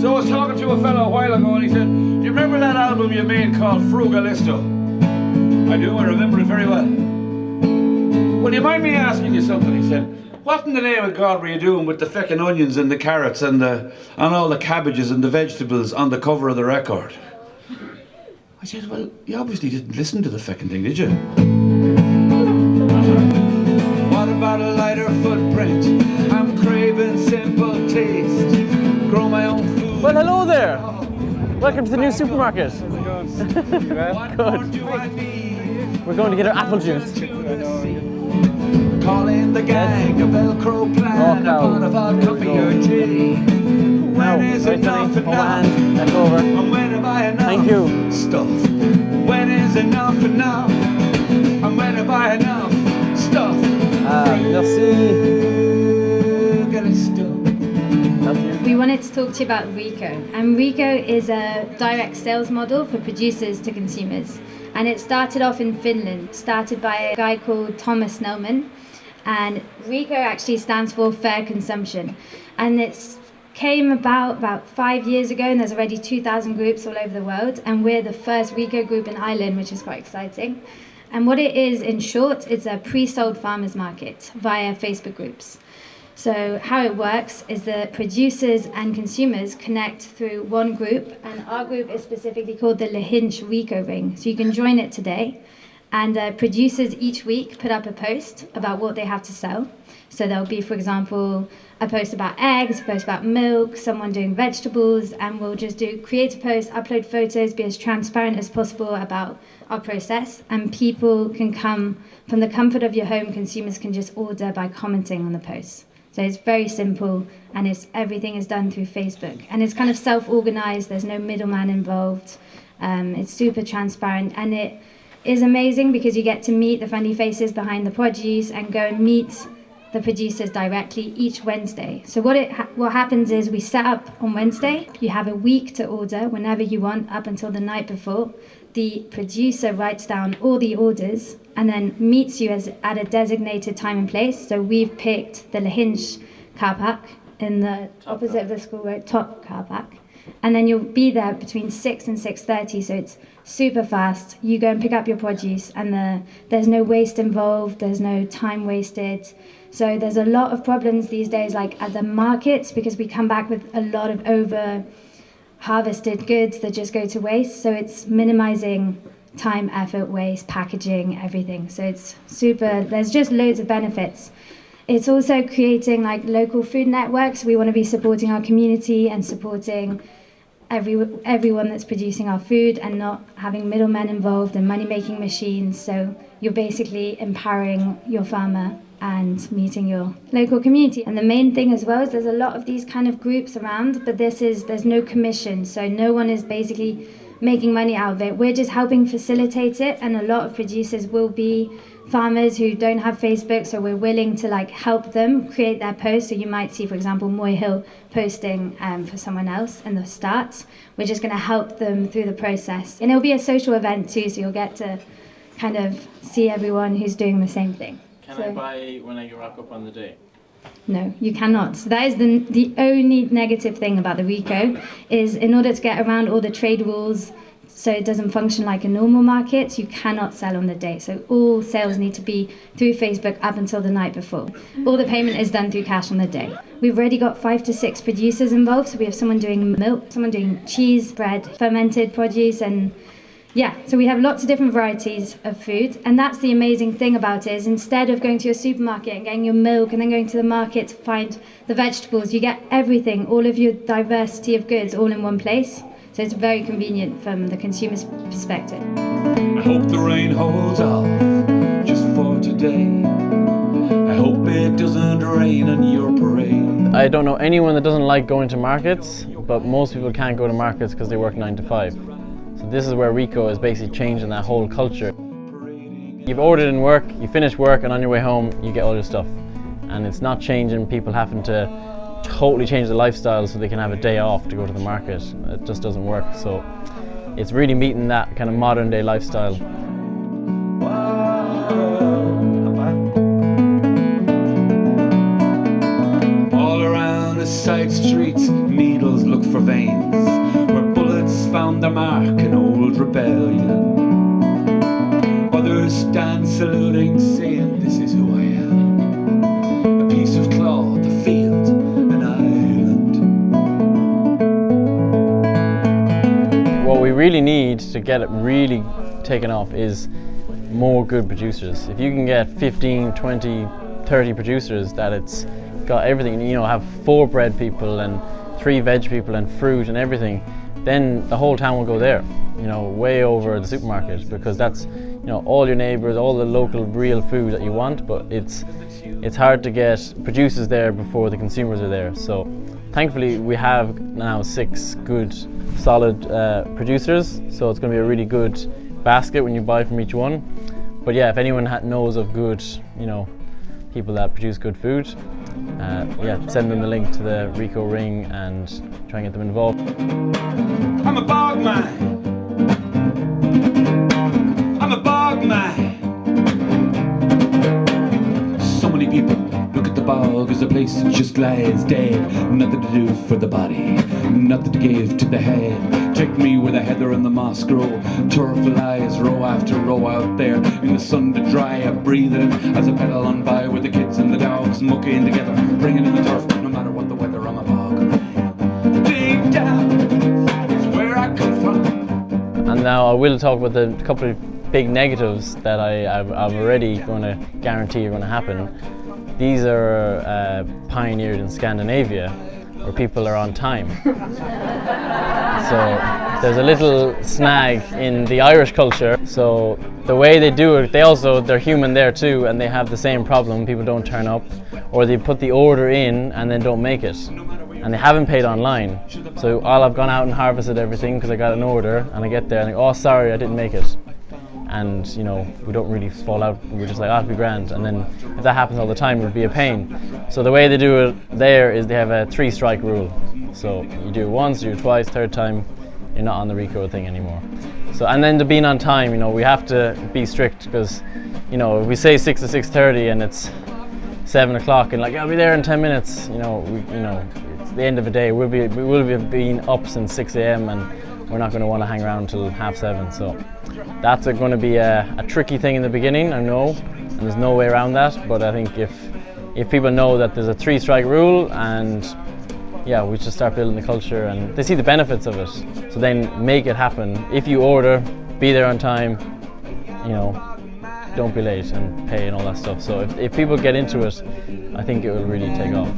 So I was talking to a fellow a while ago and he said, do you remember that album you made called Frugalisto? I do, I remember it very well. Well, do you mind me asking you something? He said, what in the name of God were you doing with the feckin' onions and the carrots and all the cabbages and the vegetables on the cover of the record? I said, well, you obviously didn't listen to the feckin' thing, did you? What about a lighter footprint? I'm craving simple taste. Grow my own food. Well, hello there. Welcome to the new supermarket. What do I need? We're going to get our apple juice. Calling the gang, a Velcro plan, a pot of hot coffee or tea. When is enough enough? Back over. And when have I enough? Thank you. Stuff. When is enough enough? And when have I enough? Stuff. Merci. We wanted to talk to you about REKO, and REKO is a direct sales model for producers to consumers, and it started off in Finland, started by a guy called Thomas Snellman, and REKO actually stands for fair consumption, and it came about 5 years ago, and there's already 2,000 groups all over the world, and we're the first REKO group in Ireland, which is quite exciting. And what it is, in short, it's a pre-sold farmers market via Facebook groups. So how it works is that producers and consumers connect through one group, and our group is specifically called the Lahinch REKO Ring. So you can join it today, and producers each week put up a post about what they have to sell. So there'll be, for example, a post about eggs, a post about milk, someone doing vegetables, and we'll just create a post, upload photos, be as transparent as possible about our process, and people can come from the comfort of your home. Consumers can just order by commenting on the post. So it's very simple, and everything is done through Facebook. And it's kind of self-organized, there's no middleman involved. It's super transparent, and it is amazing because you get to meet the friendly faces behind the produce and go and meet the producers directly each Wednesday. So what happens is we set up on Wednesday, you have a week to order whenever you want up until the night before. The producer writes down all the orders and then meets you at a designated time and place. So we've picked the Lahinch car park in the opposite of the school road, top car park. And then you'll be there between 6 and 6:30, so it's super fast. You go and pick up your produce, and there's no waste involved, there's no time wasted. So there's a lot of problems these days, like at the markets, because we come back with a lot of over-harvested goods that just go to waste. So it's minimizing time, effort, waste, packaging, everything. So it's super, there's just loads of benefits. It's also creating like local food networks. We want to be supporting our community and supporting everyone that's producing our food and not having middlemen involved and money-making machines. So you're basically empowering your farmer and meeting your local community. And the main thing as well is there's a lot of these kind of groups around, but there's no commission. So no one is basically making money out of it. We're just helping facilitate it, and a lot of producers will be farmers who don't have Facebook, so we're willing to like help them create their posts. So you might see, for example, Moy Hill posting for someone else in the start. We're just going to help them through the process. And it'll be a social event too, so you'll get to kind of see everyone who's doing the same thing. Can I buy when I rock up on the day? No, you cannot. So that is the only negative thing about the REKO, is in order to get around all the trade rules, so it doesn't function like a normal market, you cannot sell on the day. So all sales need to be through Facebook up until the night before. All the payment is done through cash on the day. We've already got 5 to 6 producers involved. So we have someone doing milk, someone doing cheese, bread, fermented produce, and yeah, so we have lots of different varieties of food. And that's the amazing thing about it, is instead of going to your supermarket and getting your milk and then going to the market to find the vegetables, you get everything, all of your diversity of goods all in one place. So it's very convenient from the consumer's perspective. I hope the rain holds off just for today. I hope it doesn't rain on your parade. I don't know anyone that doesn't like going to markets, but most people can't go to markets because they work 9 to 5. So this is where REKO is basically changing that whole culture. You've ordered in work, you finish work, and on your way home you get all your stuff. And it's not changing people having to totally change the lifestyle so they can have a day off to go to the market. It just doesn't work. So it's really meeting that kind of modern day lifestyle. All around the side streets, needles look for veins. their mark in old rebellion. Others stand saluting, saying, this is who I am. A piece of cloth, a field, an island. What we really need to get it really taken off is more good producers. If you can get 15, 20, 30 producers that it's got everything, you know, have 4 bread people and 3 veg people and fruit and everything, then the whole town will go there, you know, way over the supermarket, because that's, you know, all your neighbours, all the local real food that you want. But it's hard to get producers there before the consumers are there. So thankfully we have now 6 good solid producers, so it's going to be a really good basket when you buy from each one. But yeah, if anyone knows of good, you know, people that produce good food, yeah, send them the link to the REKO ring and try and get them involved. I'm a bog man. I'm a bog man. So many people look at the bog as a place that just lies dead. Nothing to do for the body, nothing to give to the head. Take me where the heather and the moss grow. Turf lies row after row out there in the sun to dry. I breathe it in as I pedal on by with the kids and the dogs mucking together, bringing in the turf. No matter what the weather, I'm a bog man. Deep down is where I come from. And now I will talk about the couple of big negatives that I'm already going to guarantee are going to happen. These are pioneered in Scandinavia, where people are on time. So there's a little snag in the Irish culture. So the way they do it, they're human there too, and they have the same problem. People don't turn up, or they put the order in and then don't make it, and they haven't paid online. So I've gone out and harvested everything because I got an order, and I get there and I go, oh sorry, I didn't make it. And you know, we don't really fall out, we're just like, oh, it'll be grand. And then if that happens all the time, it would be a pain. So the way they do it there is they have a 3-strike rule. So you do it once, you do it twice, third time, you're not on the REKO thing anymore. So, and then to being on time, you know, we have to be strict, because, you know, if we say 6 to 6:30 and it's 7 o'clock and like, I'll be there in 10 minutes, you know, it's the end of the day. We will be being up since 6 a.m. and we're not going to want to hang around till 7:30. So that's going to be a tricky thing in the beginning, I know, and there's no way around that. But I think if people know that there's a 3-strike rule, and yeah, we just start building the culture and they see the benefits of it, so then make it happen. If you order, be there on time, you know, don't be late and pay and all that stuff. So if people get into it, I think it will really take off.